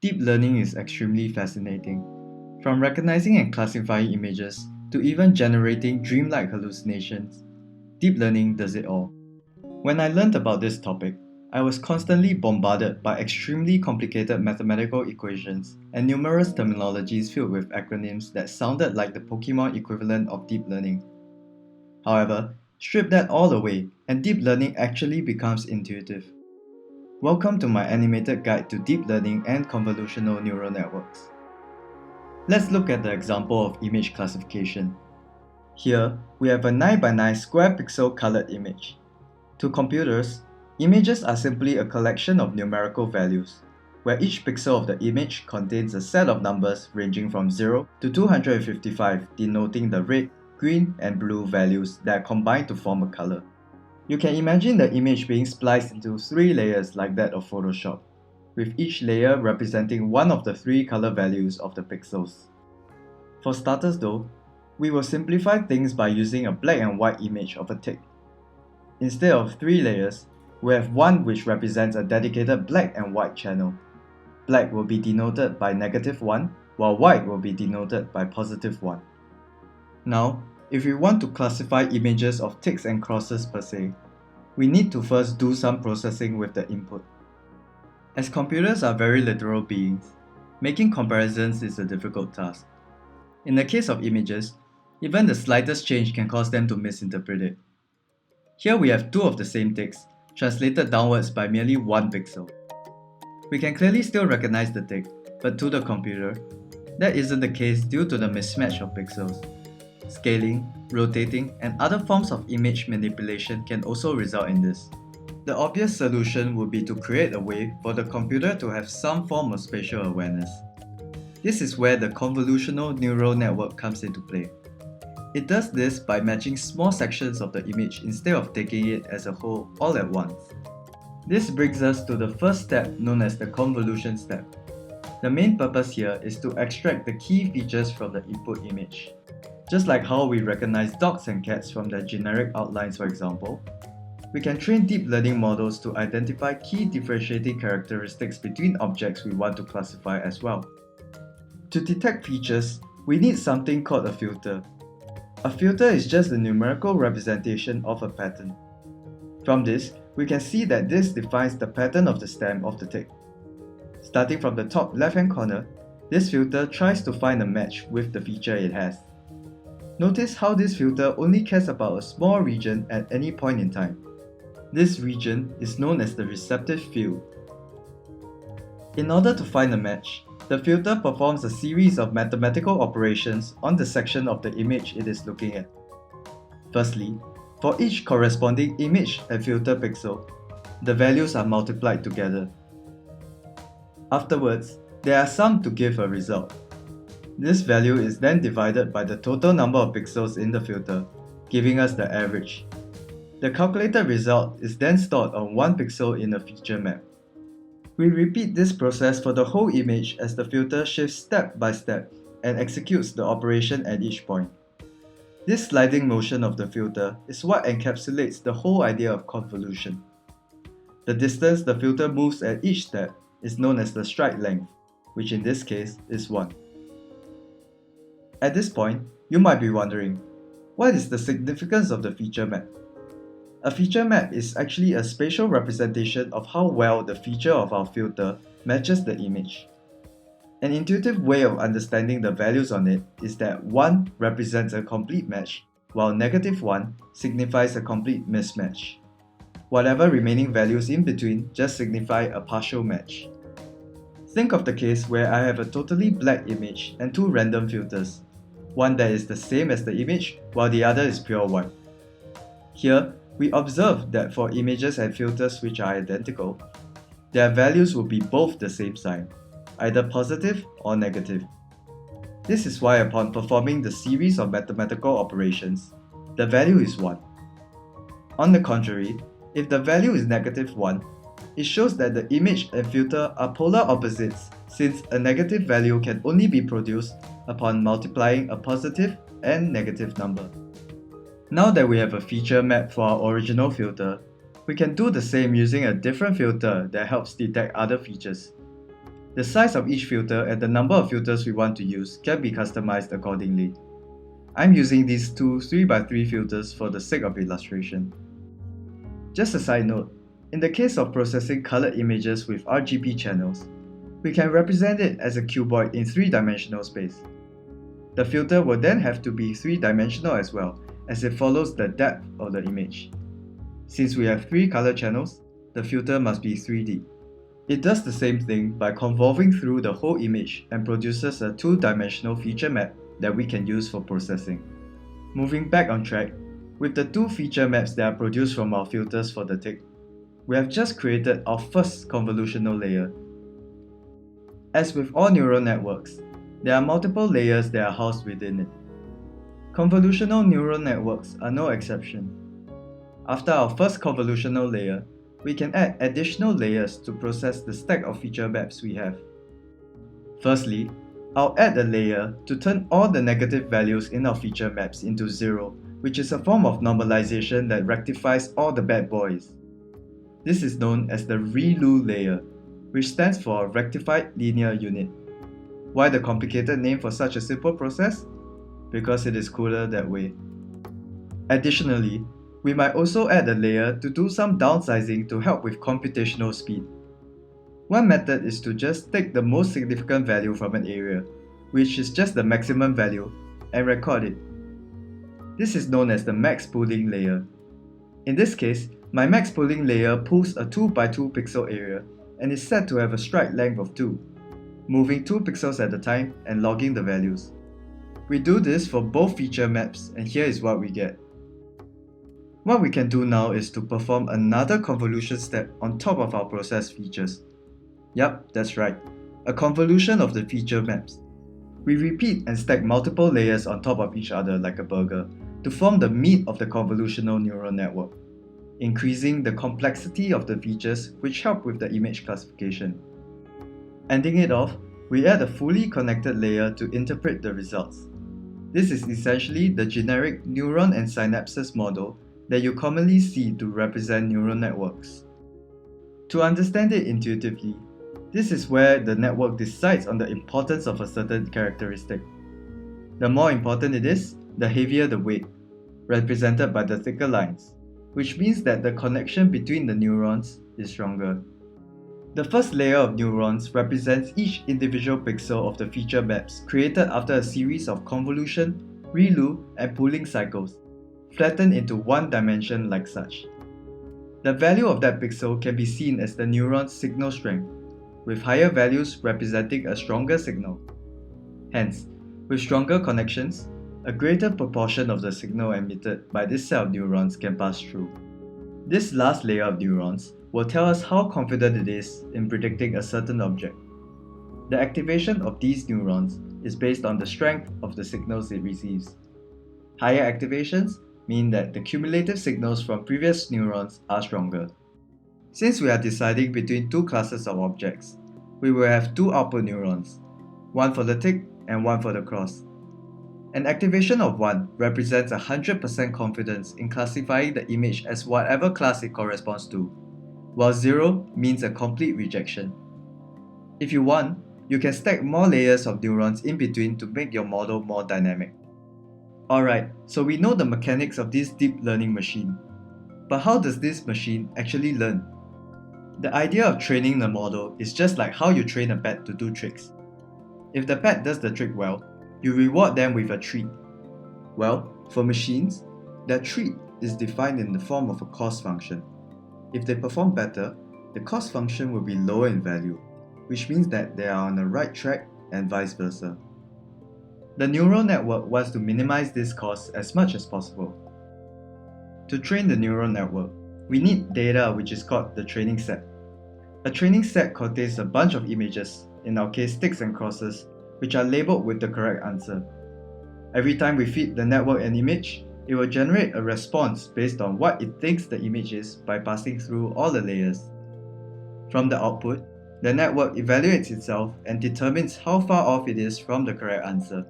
Deep learning is extremely fascinating. From recognizing and classifying images to even generating dreamlike hallucinations, deep learning does it all. When I learned about this topic, I was constantly bombarded by extremely complicated mathematical equations and numerous terminologies filled with acronyms that sounded like the Pokemon equivalent of deep learning. However, strip that all away, and deep learning actually becomes intuitive. Welcome to my animated guide to deep learning and convolutional neural networks. Let's look at the example of image classification. Here, we have a 9 by 9 square pixel colored image. To computers, images are simply a collection of numerical values, where each pixel of the image contains a set of numbers ranging from 0 to 255, denoting the red, green, and blue values that are combined to form a color. You can imagine the image being spliced into 3 layers like that of Photoshop, with each layer representing one of the 3 color values of the pixels. For starters though, we will simplify things by using a black and white image of a tick. Instead of 3 layers, we have one which represents a dedicated black and white channel. Black will be denoted by -1, while white will be denoted by +1. Now, if we want to classify images of ticks and crosses per se, we need to first do some processing with the input. As computers are very literal beings, making comparisons is a difficult task. In the case of images, even the slightest change can cause them to misinterpret it. Here we have 2 of the same ticks, translated downwards by merely 1 pixel. We can clearly still recognize the tick, but to the computer, that isn't the case due to the mismatch of pixels. Scaling, rotating, and other forms of image manipulation can also result in this. The obvious solution would be to create a way for the computer to have some form of spatial awareness. This is where the convolutional neural network comes into play. It does this by matching small sections of the image instead of taking it as a whole all at once. This brings us to the first step known as the convolution step. The main purpose here is to extract the key features from the input image. Just like how we recognize dogs and cats from their generic outlines, for example, we can train deep learning models to identify key differentiating characteristics between objects we want to classify as well. To detect features, we need something called a filter. A filter is just the numerical representation of a pattern. From this, we can see that this defines the pattern of the stem of the tick. Starting from the top left-hand corner, this filter tries to find a match with the feature it has. Notice how this filter only cares about a small region at any point in time. This region is known as the receptive field. In order to find a match, the filter performs a series of mathematical operations on the section of the image it is looking at. Firstly, for each corresponding image and filter pixel, the values are multiplied together. Afterwards, there are summed to give a result. This value is then divided by the total number of pixels in the filter, giving us the average. The calculated result is then stored on 1 pixel in a feature map. We repeat this process for the whole image as the filter shifts step by step and executes the operation at each point. This sliding motion of the filter is what encapsulates the whole idea of convolution. The distance the filter moves at each step is known as the stride length, which in this case is 1. At this point, you might be wondering, what is the significance of the feature map? A feature map is actually a spatial representation of how well the feature of our filter matches the image. An intuitive way of understanding the values on it is that 1 represents a complete match, while -1 signifies a complete mismatch. Whatever remaining values in between just signify a partial match. Think of the case where I have a totally black image and 2 random filters, one that is the same as the image while the other is pure white. Here, we observe that for images and filters which are identical, their values will be both the same sign, either positive or negative. This is why upon performing the series of mathematical operations, the value is 1. On the contrary, if the value is -1, it shows that the image and filter are polar opposites since a negative value can only be produced upon multiplying a positive and negative number. Now that we have a feature map for our original filter, we can do the same using a different filter that helps detect other features. The size of each filter and the number of filters we want to use can be customized accordingly. I'm using these two 3x3 filters for the sake of illustration. Just a side note, in the case of processing colored images with RGB channels, we can represent it as a cuboid in 3-dimensional space. The filter will then have to be 3-dimensional as well, as it follows the depth of the image. Since we have 3 color channels, the filter must be 3D. It does the same thing by convolving through the whole image and produces a 2-dimensional feature map that we can use for processing. Moving back on track, with the 2 feature maps that are produced from our filters for the tick, we have just created our first convolutional layer. As with all neural networks, there are multiple layers that are housed within it. Convolutional neural networks are no exception. After our first convolutional layer, we can add additional layers to process the stack of feature maps we have. Firstly, I'll add a layer to turn all the negative values in our feature maps into 0, which is a form of normalization that rectifies all the bad boys. This is known as the ReLU layer, which stands for Rectified Linear Unit. Why the complicated name for such a simple process? Because it is cooler that way. Additionally, we might also add a layer to do some downsizing to help with computational speed. One method is to just take the most significant value from an area, which is just the maximum value, and record it. This is known as the max pooling layer. In this case, my max pooling layer pulls a 2x2 pixel area and is set to have a stride length of 2, moving 2 pixels at a time and logging the values. We do this for both feature maps, and here is what we get. What we can do now is to perform another convolution step on top of our processed features. Yup, that's right, a convolution of the feature maps. We repeat and stack multiple layers on top of each other like a burger to form the meat of the convolutional neural network, increasing the complexity of the features which help with the image classification. Ending it off, we add a fully connected layer to interpret the results. This is essentially the generic neuron and synapses model that you commonly see to represent neural networks. To understand it intuitively, this is where the network decides on the importance of a certain characteristic. The more important it is, the heavier the weight, represented by the thicker lines, which means that the connection between the neurons is stronger. The first layer of neurons represents each individual pixel of the feature maps created after a series of convolution, ReLU, and pooling cycles, flattened into one dimension like such. The value of that pixel can be seen as the neuron's signal strength, with higher values representing a stronger signal. Hence, with stronger connections, a greater proportion of the signal emitted by this set of neurons can pass through. This last layer of neurons will tell us how confident it is in predicting a certain object. The activation of these neurons is based on the strength of the signals it receives. Higher activations mean that the cumulative signals from previous neurons are stronger. Since we are deciding between 2 classes of objects, we will have 2 output neurons, one for the tick and one for the cross. An activation of 1 represents 100% confidence in classifying the image as whatever class it corresponds to, while 0 means a complete rejection. If you want, you can stack more layers of neurons in between to make your model more dynamic. Alright, so we know the mechanics of this deep learning machine. But how does this machine actually learn? The idea of training the model is just like how you train a pet to do tricks. If the pet does the trick well, you reward them with a treat. Well, for machines, that treat is defined in the form of a cost function. If they perform better, the cost function will be lower in value, which means that they are on the right track and vice versa. The neural network wants to minimize this cost as much as possible. To train the neural network, we need data which is called the training set. A training set contains a bunch of images, in our case ticks and crosses, which are labeled with the correct answer. Every time we feed the network an image, it will generate a response based on what it thinks the image is by passing through all the layers. From the output, the network evaluates itself and determines how far off it is from the correct answer.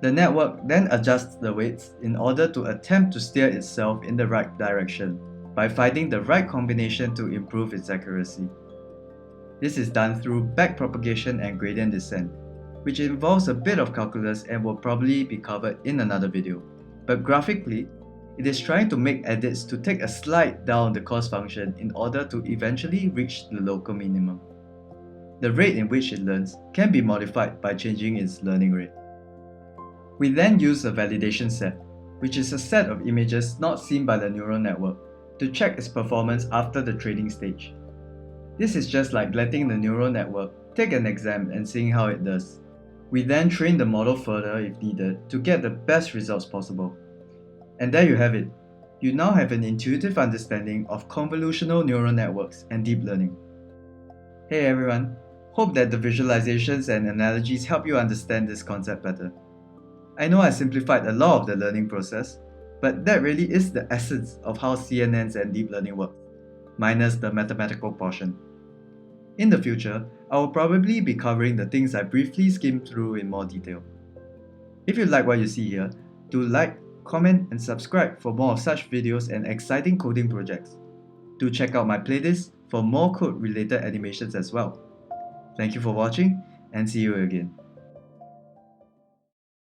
The network then adjusts the weights in order to attempt to steer itself in the right direction by finding the right combination to improve its accuracy. This is done through backpropagation and gradient descent, which involves a bit of calculus and will probably be covered in another video. But graphically, it is trying to make edits to take a slide down the cost function in order to eventually reach the local minimum. The rate in which it learns can be modified by changing its learning rate. We then use a validation set, which is a set of images not seen by the neural network, to check its performance after the training stage. This is just like letting the neural network take an exam and seeing how it does. We then train the model further if needed to get the best results possible. And there you have it. You now have an intuitive understanding of convolutional neural networks and deep learning. Hey everyone, hope that the visualizations and analogies help you understand this concept better. I know I simplified a lot of the learning process, but that really is the essence of how CNNs and deep learning work, minus the mathematical portion. In the future, I will probably be covering the things I briefly skimmed through in more detail. If you like what you see here, do like, comment and subscribe for more of such videos and exciting coding projects. Do check out my playlist for more code related animations as well. Thank you for watching and see you again.